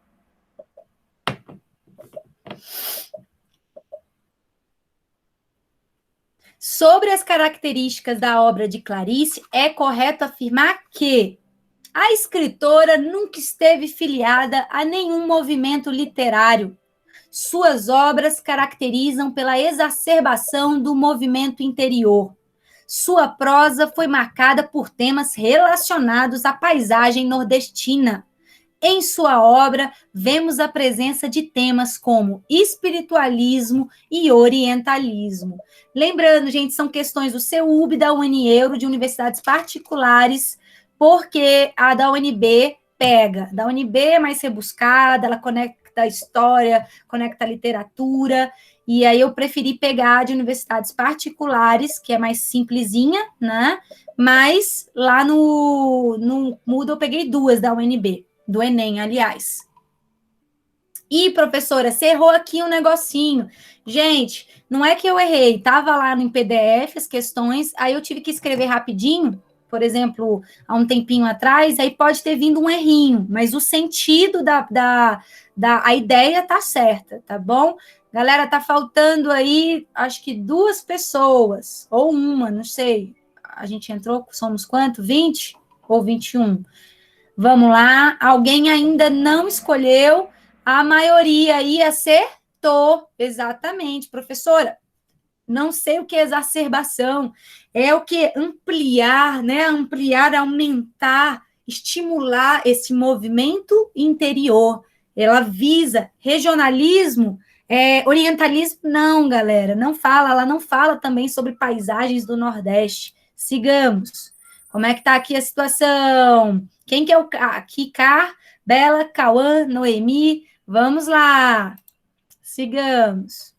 Sobre as características da obra de Clarice, é correto afirmar que a escritora nunca esteve filiada a nenhum movimento literário. Suas obras caracterizam pela exacerbação do movimento interior. Sua prosa foi marcada por temas relacionados à paisagem nordestina. Em sua obra, vemos a presença de temas como espiritualismo e orientalismo. Lembrando, gente, são questões do CEUB, da UNIEURO, de universidades particulares, porque a da UNB pega. Da UNB é mais rebuscada, ela conecta a história, conecta a literatura, e aí eu preferi pegar de universidades particulares, que é mais simplesinha, né? Mas lá no Moodle eu peguei 2 da UNB, do Enem, aliás. E, professora, você errou aqui um negocinho. Gente, não é que eu errei, estava lá no PDF as questões, aí eu tive que escrever rapidinho, por exemplo, há um tempinho atrás, aí pode ter vindo um errinho, mas o sentido a ideia tá certa, tá bom? Galera, tá faltando aí, acho que 2 pessoas, ou uma, não sei. A gente entrou, somos quanto? 20 ou 21? Vamos lá, alguém ainda não escolheu, a maioria aí acertou, exatamente, professora. Não sei o que é exacerbação, é o que ampliar, né? Ampliar, aumentar, estimular esse movimento interior. Ela visa regionalismo, orientalismo, não, galera, não fala, ela não fala também sobre paisagens do Nordeste. Sigamos. Como é que está aqui a situação? Quem que é o Kikar, Bela, Cauã, Noemi? Vamos lá. Sigamos.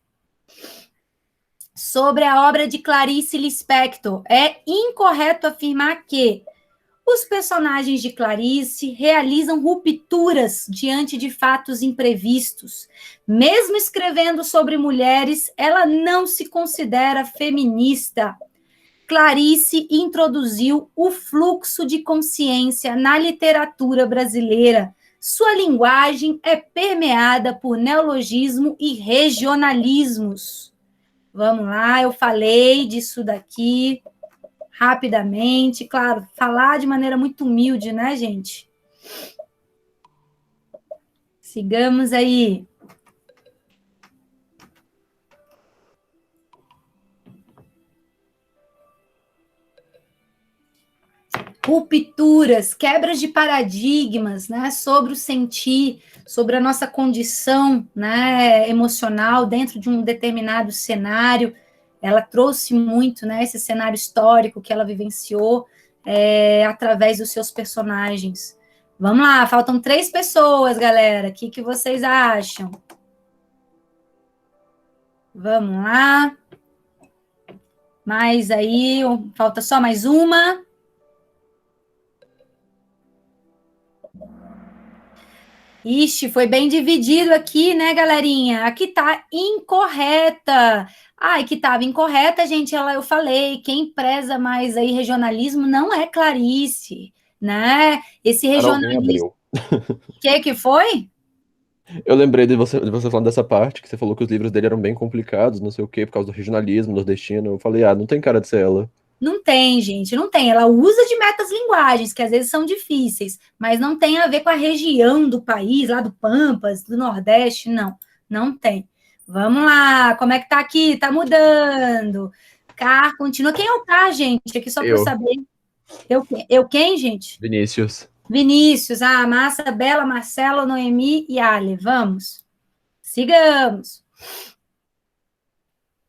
Sobre a obra de Clarice Lispector, é incorreto afirmar que os personagens de Clarice realizam rupturas diante de fatos imprevistos. Mesmo escrevendo sobre mulheres, ela não se considera feminista. Clarice introduziu o fluxo de consciência na literatura brasileira. Sua linguagem é permeada por neologismo e regionalismos. Vamos lá, eu falei disso daqui rapidamente. Claro, falar de maneira muito humilde, né, gente? Sigamos aí. Rupturas, quebras de paradigmas, né, sobre o sentir, sobre a nossa condição, né, emocional dentro de um determinado cenário. Ela trouxe muito, né, esse cenário histórico que ela vivenciou através dos seus personagens. Vamos lá, faltam 3 pessoas, galera. O que vocês acham? Vamos lá. Mais aí, falta só mais uma. Ixi, foi bem dividido aqui, né, galerinha? Aqui tá incorreta. Ah, e que estava incorreta, gente, eu falei, quem preza mais aí regionalismo não é Clarice, né? Esse Era alguém regionalismo... Abreu. Que foi? Eu lembrei de você falando dessa parte, que você falou que os livros dele eram bem complicados, não sei o quê, por causa do regionalismo nordestino. Eu falei, não tem cara de ser ela. Não tem, gente, não tem. Ela usa de metas-linguagens, que às vezes são difíceis, mas não tem a ver com a região do país, lá do Pampas, do Nordeste, não. Não tem. Vamos lá, como é que tá aqui? Tá mudando. Car, continua. Quem é o Car, gente? Aqui só para eu Eu, saber. Eu quem, gente? Vinícius. Vinícius, Massa, Bela, Marcelo, Noemi e Ale. Vamos. Sigamos.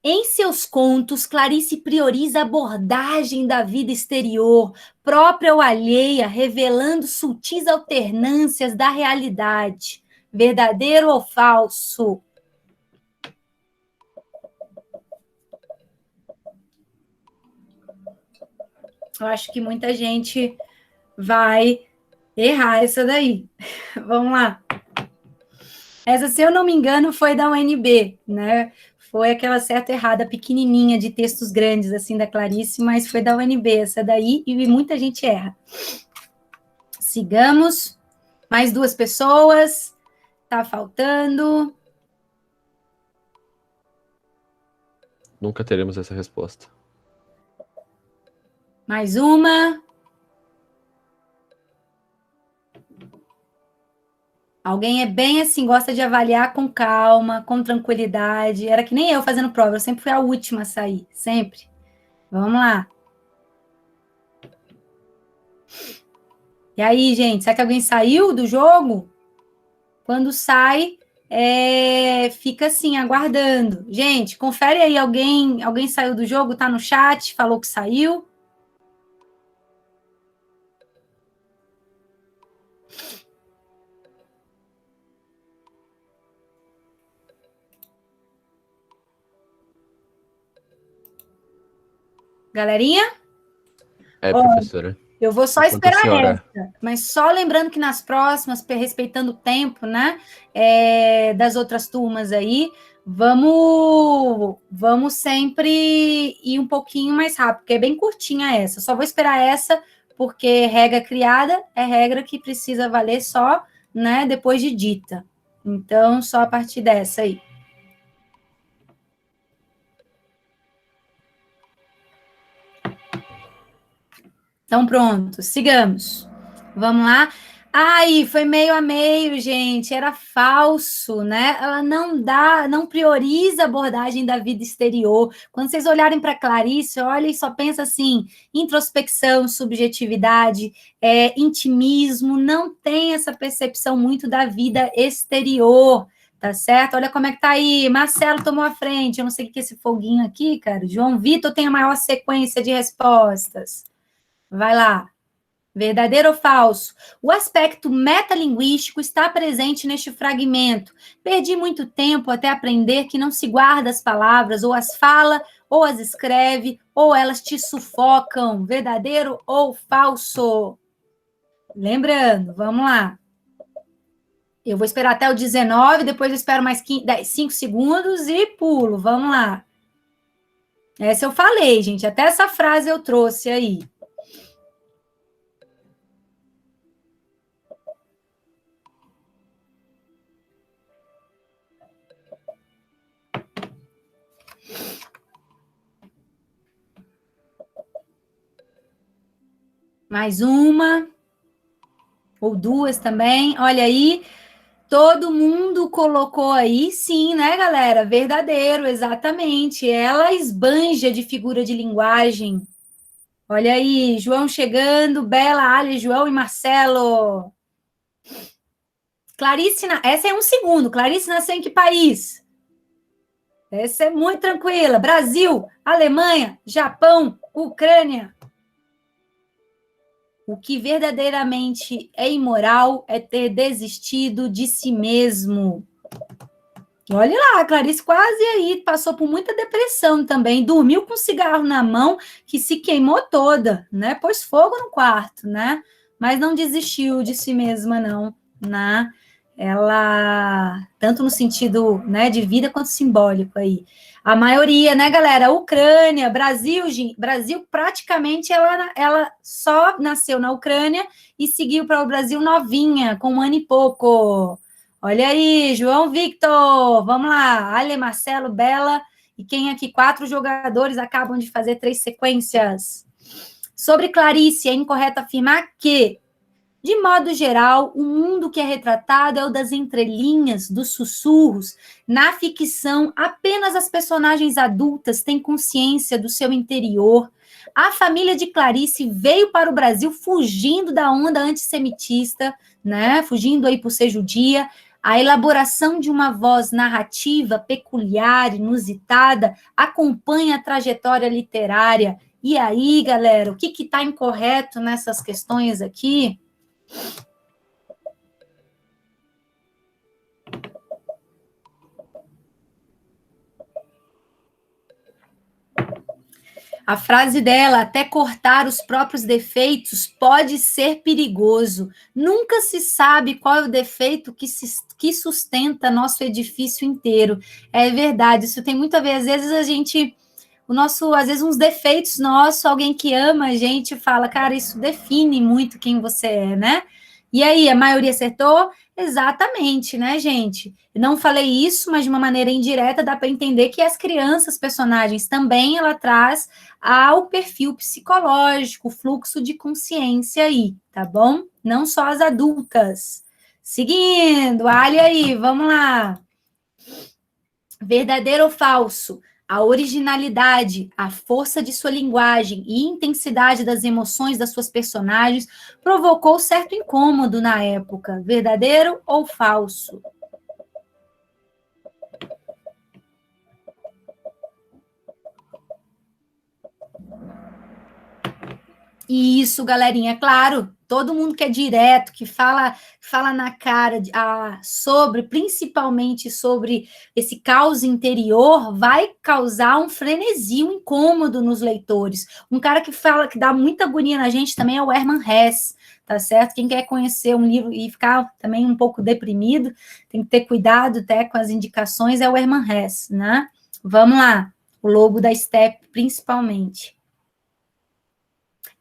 Em seus contos, Clarice prioriza a abordagem da vida exterior, própria ou alheia, revelando sutis alternâncias da realidade. Verdadeiro ou falso? Eu acho que muita gente vai errar essa daí. Vamos lá. Essa, se eu não me engano, foi da UNB, né? Foi aquela certa errada pequenininha de textos grandes, assim, da Clarice, mas foi da UNB essa daí, e muita gente erra. Sigamos. Mais 2 pessoas. Tá faltando. Nunca teremos essa resposta. Mais uma. Alguém é bem assim, gosta de avaliar com calma, com tranquilidade. Era que nem eu fazendo prova, eu sempre fui a última a sair, sempre. Vamos lá. E aí, gente, será que alguém saiu do jogo? Quando sai, fica assim, aguardando. Gente, confere aí, alguém saiu do jogo, tá no chat, falou que saiu. Galerinha? Professora. Eu vou só Enquanto a esperar senhora... essa, mas só lembrando que nas próximas, respeitando o tempo, né, das outras turmas aí, vamos sempre ir um pouquinho mais rápido, porque é bem curtinha essa. Só vou esperar essa, porque regra criada é regra que precisa valer só, né, depois de dita. Então, só a partir dessa aí. Então, pronto, sigamos. Vamos lá. Ai, foi meio a meio, gente. Era falso, né? Ela não prioriza a abordagem da vida exterior. Quando vocês olharem para Clarice, olha e só pensa assim: introspecção, subjetividade, intimismo, não tem essa percepção muito da vida exterior, tá certo? Olha como é que tá aí. Marcelo tomou a frente. Eu não sei o que é esse foguinho aqui, cara. João Vitor tem a maior sequência de respostas. Vai lá. Verdadeiro ou falso? O aspecto metalinguístico está presente neste fragmento. Perdi muito tempo até aprender que não se guarda as palavras, ou as fala, ou as escreve, ou elas te sufocam. Verdadeiro ou falso? Lembrando, vamos lá. Eu vou esperar até o 19, depois eu espero mais 5 segundos e pulo. Vamos lá. Essa eu falei, gente. Até essa frase eu trouxe aí. Mais uma, ou 2 também. Olha aí, todo mundo colocou aí, sim, né, galera? Verdadeiro, exatamente. Ela esbanja de figura de linguagem. Olha aí, João chegando, Bela, Ali, João e Marcelo. Clarice, essa é um segundo. Clarice nasceu em que país? Essa é muito tranquila. Brasil, Alemanha, Japão, Ucrânia. O que verdadeiramente é imoral é ter desistido de si mesmo. Olha lá, a Clarice quase aí passou por muita depressão também, dormiu com um cigarro na mão que se queimou toda, né? Pôs fogo no quarto, né? Mas não desistiu de si mesma, não, né? ela, tanto no sentido, né, de vida quanto simbólico aí. A maioria, né, galera? Ucrânia, Brasil, Brasil praticamente ela só nasceu na Ucrânia e seguiu para o Brasil novinha, com 1 ano e pouco. Olha aí, João Victor, vamos lá, Ale, Marcelo, Bela, e quem aqui? 4 jogadores acabam de fazer 3 sequências. Sobre Clarice, é incorreto afirmar que, de modo geral, o mundo que é retratado é o das entrelinhas, dos sussurros. Na ficção, apenas as personagens adultas têm consciência do seu interior. A família de Clarice veio para o Brasil fugindo da onda antissemitista, né? Fugindo aí por ser judia. A elaboração de uma voz narrativa peculiar, inusitada, acompanha a trajetória literária. E aí, galera, o que está incorreto nessas questões aqui? A frase dela, até cortar os próprios defeitos, pode ser perigoso. Nunca se sabe qual é o defeito que sustenta nosso edifício inteiro. É verdade, isso tem muito a ver. Às vezes às vezes uns defeitos nossos, alguém que ama a gente fala, cara, isso define muito quem você é, né? E aí, a maioria acertou? Exatamente, né, gente? Eu não falei isso, mas de uma maneira indireta dá para entender que as crianças, personagens, também ela traz ao perfil psicológico, fluxo de consciência aí, tá bom? Não só as adultas. Seguindo, olha aí, vamos lá. Verdadeiro ou falso? A originalidade, a força de sua linguagem e intensidade das emoções das suas personagens provocou certo incômodo na época. Verdadeiro ou falso? Isso, galerinha, claro. Todo mundo que é direto, que fala na cara principalmente sobre esse caos interior, vai causar um frenesi, um incômodo nos leitores. Um cara que fala, que dá muita agonia na gente também é o Hermann Hesse, tá certo? Quem quer conhecer um livro e ficar também um pouco deprimido, tem que ter cuidado até com as indicações, é o Hermann Hesse, né? Vamos lá, o Lobo da Steppe, principalmente.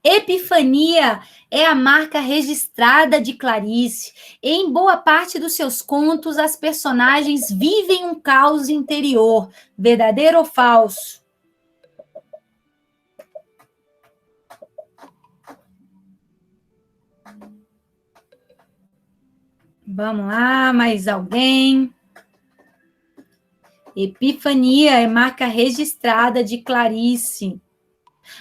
Epifania é a marca registrada de Clarice. Em boa parte dos seus contos, as personagens vivem um caos interior. Verdadeiro ou falso? Vamos lá, mais alguém? Epifania é marca registrada de Clarice.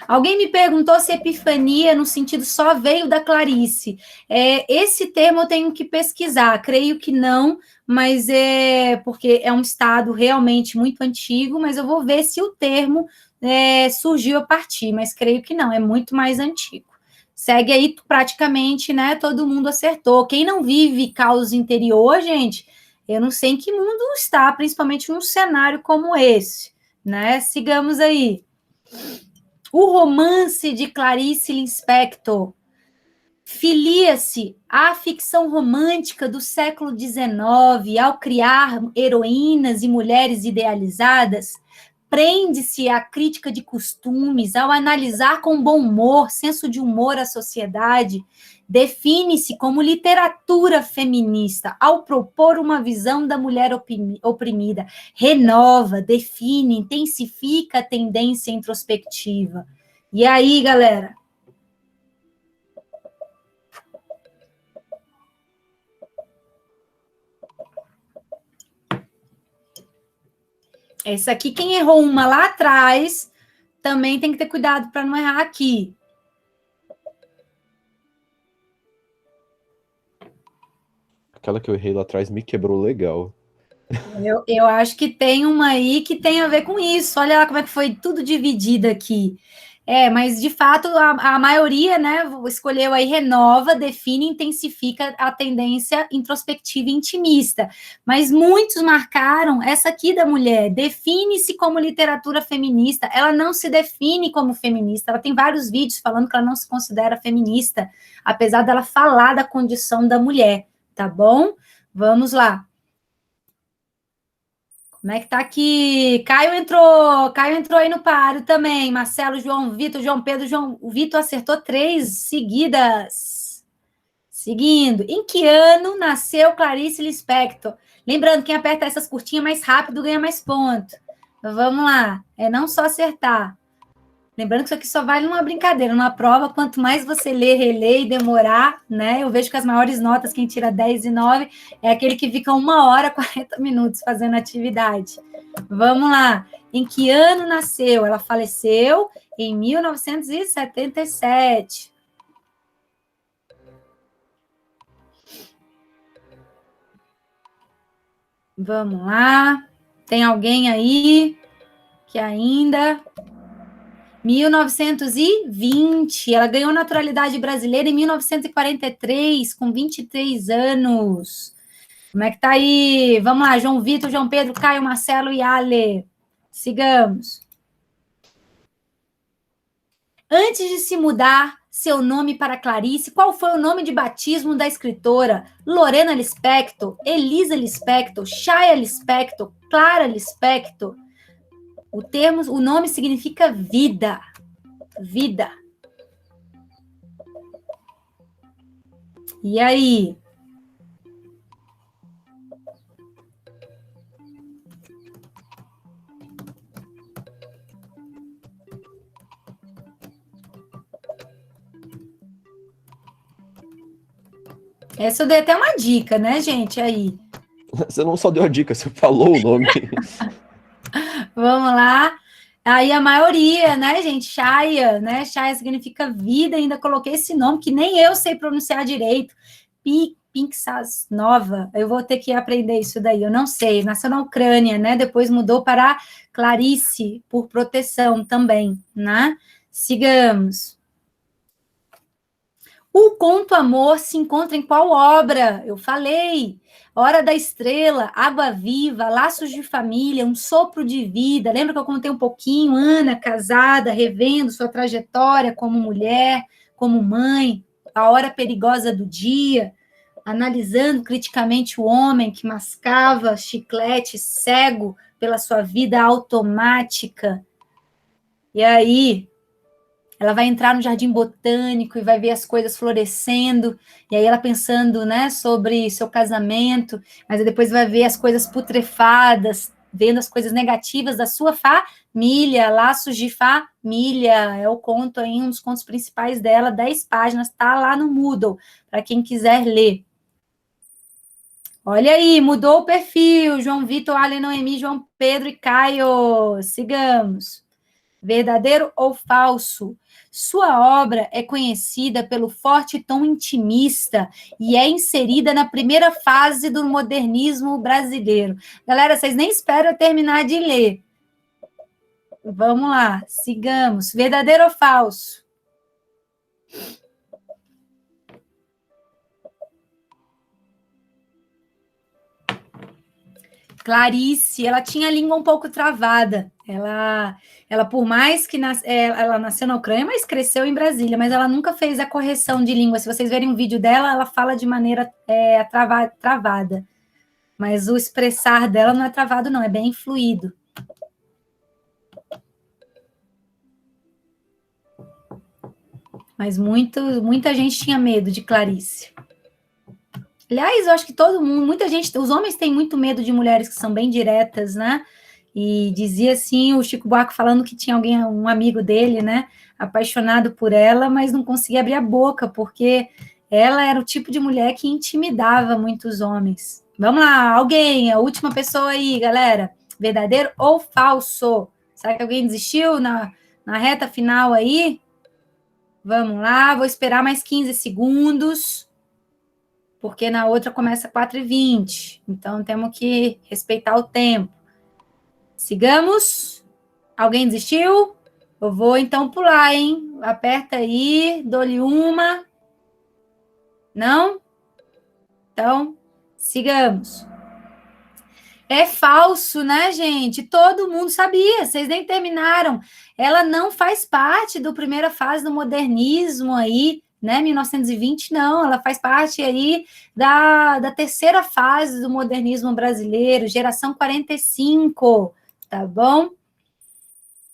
Alguém me perguntou se epifania, no sentido só veio da Clarice. Esse termo eu tenho que pesquisar, creio que não, mas porque é um estado realmente muito antigo, mas eu vou ver se o termo surgiu a partir, mas creio que não, é muito mais antigo. Segue aí praticamente, né? Todo mundo acertou. Quem não vive caos interior, gente, eu não sei em que mundo está, principalmente num cenário como esse, né? Sigamos aí. O romance de Clarice Lispector filia-se à ficção romântica do século XIX, ao criar heroínas e mulheres idealizadas, prende-se à crítica de costumes, ao analisar com bom humor, senso de humor a sociedade, define-se como literatura feminista, ao propor uma visão da mulher oprimida, renova, define, intensifica a tendência introspectiva. E aí, galera? Essa aqui, quem errou uma lá atrás, também tem que ter cuidado para não errar aqui. Aquela que eu errei lá atrás me quebrou legal. Eu acho que tem uma aí que tem a ver com isso. Olha lá como é que foi tudo dividido aqui. Mas de fato a maioria, né, escolheu aí renova, define, intensifica a tendência introspectiva e intimista. Mas muitos marcaram essa aqui da mulher, define-se como literatura feminista. Ela não se define como feminista. Ela tem vários vídeos falando que ela não se considera feminista, apesar dela falar da condição da mulher, tá bom? Vamos lá. Como é que tá aqui? Caio entrou aí no páreo também. Marcelo, João Vitor, João Pedro, o Vitor acertou 3 seguidas. Seguindo. Em que ano nasceu Clarice Lispector? Lembrando, quem aperta essas curtinhas mais rápido ganha mais ponto. Vamos lá. É não só acertar. Lembrando que isso aqui só vale numa brincadeira, numa prova, quanto mais você ler, reler e demorar, né? Eu vejo que as maiores notas, quem tira 10 e 9, é aquele que fica 1h, 40 minutos fazendo atividade. Vamos lá. Em que ano nasceu? Ela faleceu em 1977. Vamos lá. Tem alguém aí que ainda... 1920. Ela ganhou naturalidade brasileira em 1943, com 23 anos. Como é que tá aí? Vamos lá, João Vitor, João Pedro, Caio, Marcelo e Ale. Sigamos. Antes de se mudar seu nome para Clarice, qual foi o nome de batismo da escritora? Lorena Lispector, Elisa Lispector, Shaya Lispector, Clara Lispector. O nome significa vida. Vida. E aí? Essa eu dei até uma dica, né, gente? Aí. Você não só deu a dica, você falou o nome. Vamos lá. Aí a maioria, né, gente? Shaya, né? Shaya significa vida, ainda coloquei esse nome que nem eu sei pronunciar direito. Pinksas Nova. Eu vou ter que aprender isso daí, eu não sei. Nasceu na Ucrânia, né? Depois mudou para Clarice, por proteção também, né? Sigamos. O Conto Amor se encontra em qual obra? Eu falei. Hora da Estrela, Água Viva, Laços de Família, Um Sopro de Vida. Lembra que eu contei um pouquinho? Ana, casada, revendo sua trajetória como mulher, como mãe, A Hora Perigosa do Dia, analisando criticamente o homem que mascava chiclete cego pela sua vida automática. E aí, ela vai entrar no jardim botânico e vai ver as coisas florescendo, e aí ela pensando, né, sobre seu casamento, mas depois vai ver as coisas putrefadas, vendo as coisas negativas da sua família, Laços de Família, é o conto aí, um dos contos principais dela, 10 páginas, tá lá no Moodle, para quem quiser ler. Olha aí, mudou o perfil, João Vitor, Ale, Noemi, João Pedro e Caio, sigamos. Verdadeiro ou falso? Sua obra é conhecida pelo forte tom intimista e é inserida na primeira fase do modernismo brasileiro. Galera, vocês nem esperam eu terminar de ler. Vamos lá, sigamos. Verdadeiro ou falso? Clarice, ela tinha a língua um pouco travada. Ela por mais que ela nasceu na Ucrânia, mas cresceu em Brasília, mas ela nunca fez a correção de língua. Se vocês verem um vídeo dela, ela fala de maneira travada. Mas o expressar dela não é travado, não, é bem fluido. Mas muita gente tinha medo de Clarice. Aliás, eu acho que todo mundo, muita gente, os homens têm muito medo de mulheres que são bem diretas, né? E dizia assim, o Chico Buarque falando que tinha alguém, um amigo dele, né, apaixonado por ela, mas não conseguia abrir a boca, porque ela era o tipo de mulher que intimidava muitos homens. Vamos lá, alguém, a última pessoa aí, galera, verdadeiro ou falso? Será que alguém desistiu na reta final aí? Vamos lá, vou esperar mais 15 segundos, porque na outra começa 4h20, então temos que respeitar o tempo. Sigamos. Alguém desistiu? Eu vou então pular, hein? Aperta aí, dou-lhe uma. Não? Então, sigamos. É falso, né, gente? Todo mundo sabia, vocês nem terminaram. Ela não faz parte da primeira fase do modernismo aí, né? 1920, não, ela faz parte aí da terceira fase do modernismo brasileiro, geração 45, tá bom?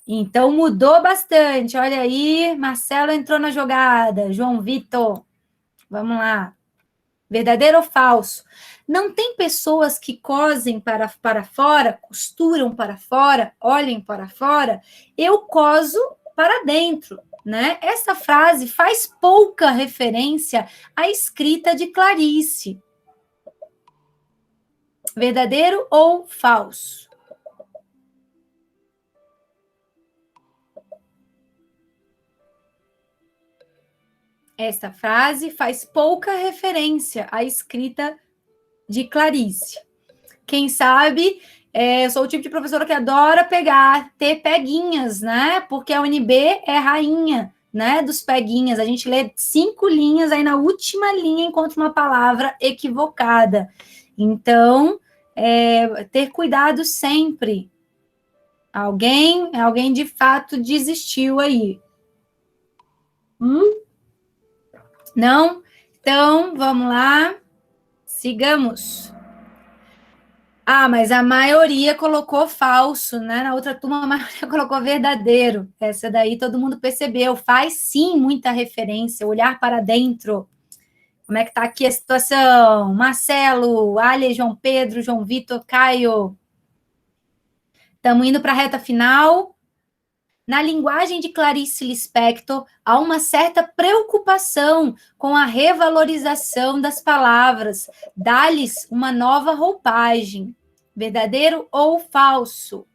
Então, mudou bastante. Olha aí, Marcelo entrou na jogada. João Vitor, vamos lá. Verdadeiro ou falso? Não tem pessoas que cosem para fora, costuram para fora, olhem para fora. Eu coso para dentro, né? Essa frase faz pouca referência à escrita de Clarice. Verdadeiro ou falso? Esta frase faz pouca referência à escrita de Clarice. Quem sabe, eu sou o tipo de professora que adora ter peguinhas, né? Porque a UNB é rainha, né? Dos peguinhas. A gente lê 5 linhas, aí na última linha encontra uma palavra equivocada. Então, ter cuidado sempre. Alguém de fato desistiu aí. Não? Então, vamos lá. Sigamos. Mas a maioria colocou falso, né? Na outra turma, a maioria colocou verdadeiro. Essa daí todo mundo percebeu. Faz, sim, muita referência. Olhar para dentro. Como é que tá aqui a situação? Marcelo, Ale, João Pedro, João Vitor, Caio. Estamos indo para a reta final. Na linguagem de Clarice Lispector, há uma certa preocupação com a revalorização das palavras, dá-lhes uma nova roupagem. Verdadeiro ou falso?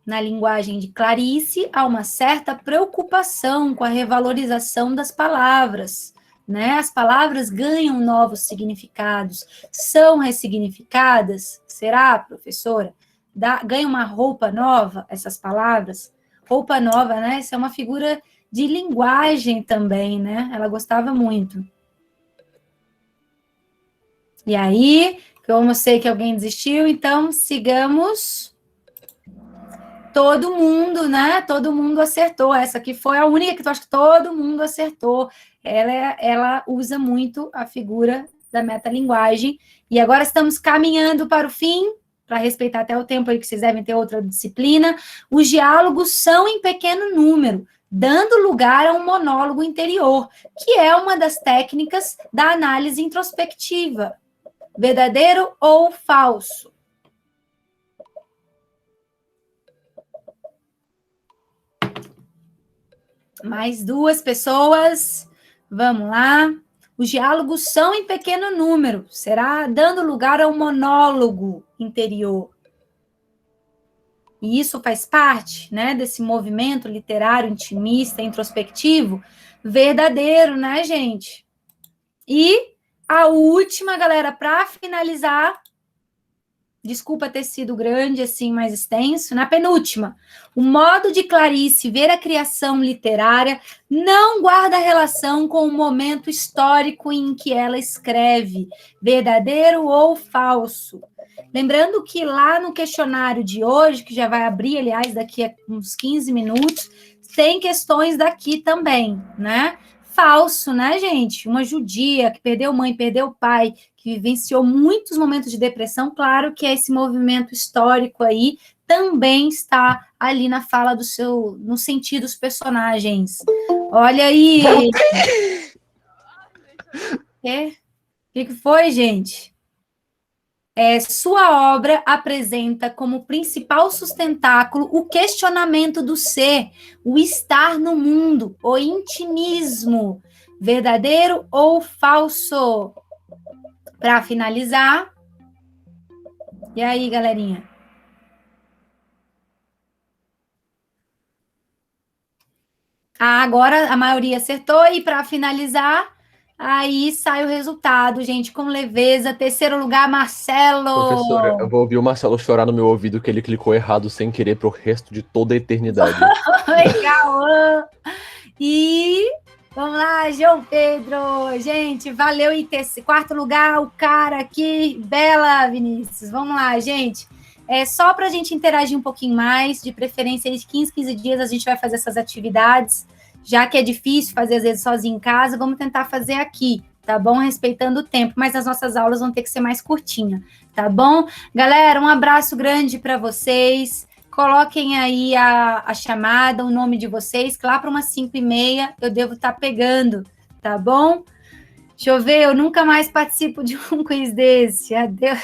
Na linguagem de Clarice, há uma certa preocupação com a revalorização das palavras, né? As palavras ganham novos significados, são ressignificadas? Será, professora? Ganha uma roupa nova, essas palavras? Roupa nova, né? Isso é uma figura de linguagem também, né? Ela gostava muito. E aí, como eu sei que alguém desistiu, então sigamos. Todo mundo, né? Todo mundo acertou. Essa aqui foi a única que eu acho que todo mundo acertou. Ela usa muito a figura da metalinguagem. E agora estamos caminhando para o fim, para respeitar até o tempo aí que vocês devem ter outra disciplina. Os diálogos são em pequeno número, dando lugar a um monólogo interior, que é uma das técnicas da análise introspectiva. Verdadeiro ou falso? Mais 2 pessoas. Vamos lá. Os diálogos são em pequeno número. Será dando lugar a um monólogo interior. E isso faz parte, né, desse movimento literário, intimista, introspectivo, verdadeiro, né, gente? E a última, galera, para finalizar, desculpa ter sido grande, assim, mais extenso, na penúltima, o modo de Clarice ver a criação literária não guarda relação com o momento histórico em que ela escreve, verdadeiro ou falso. Lembrando que lá no questionário de hoje, que já vai abrir, aliás, daqui a uns 15 minutos, tem questões daqui também, né? Falso, né, gente? Uma judia que perdeu mãe, perdeu pai, que vivenciou muitos momentos de depressão, claro que esse movimento histórico aí também está ali na fala no sentido dos personagens. Olha aí! O que foi, gente? Sua obra apresenta como principal sustentáculo o questionamento do ser, o estar no mundo, o intimismo, verdadeiro ou falso? Para finalizar. E aí, galerinha? Agora a maioria acertou, e para finalizar, aí sai o resultado, gente, com leveza. Terceiro lugar, Marcelo. Professora, eu vou ouvir o Marcelo chorar no meu ouvido que ele clicou errado sem querer pro resto de toda a eternidade. Legal! E vamos lá, João Pedro. Gente, valeu. E quarto lugar, o cara aqui, Bela Vinícius. Vamos lá, gente. Só para a gente interagir um pouquinho mais, de preferência de 15 dias, a gente vai fazer essas atividades. já que é difícil fazer às vezes sozinho em casa, vamos tentar fazer aqui, tá bom? Respeitando o tempo, mas as nossas aulas vão ter que ser mais curtinhas, tá bom? Galera, um abraço grande para vocês. Coloquem aí a chamada, o nome de vocês, que lá para umas 5h30 eu devo estar pegando, tá bom? Deixa eu ver, eu nunca mais participo de um quiz desse. Adeus.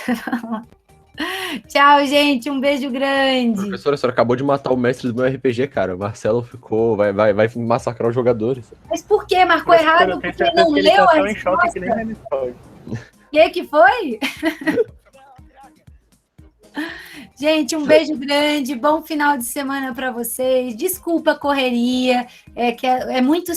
Tchau, gente. Um beijo grande. Professora, a senhora acabou de matar o mestre do meu RPG, cara. O Marcelo ficou. Vai massacrar os jogadores. Mas por que? Marcou errado? Porque não ele leu tá a tão em choque que nem resposta? ele responde. O que foi? Gente, um beijo grande, bom final de semana para vocês. Desculpa a correria, que é muito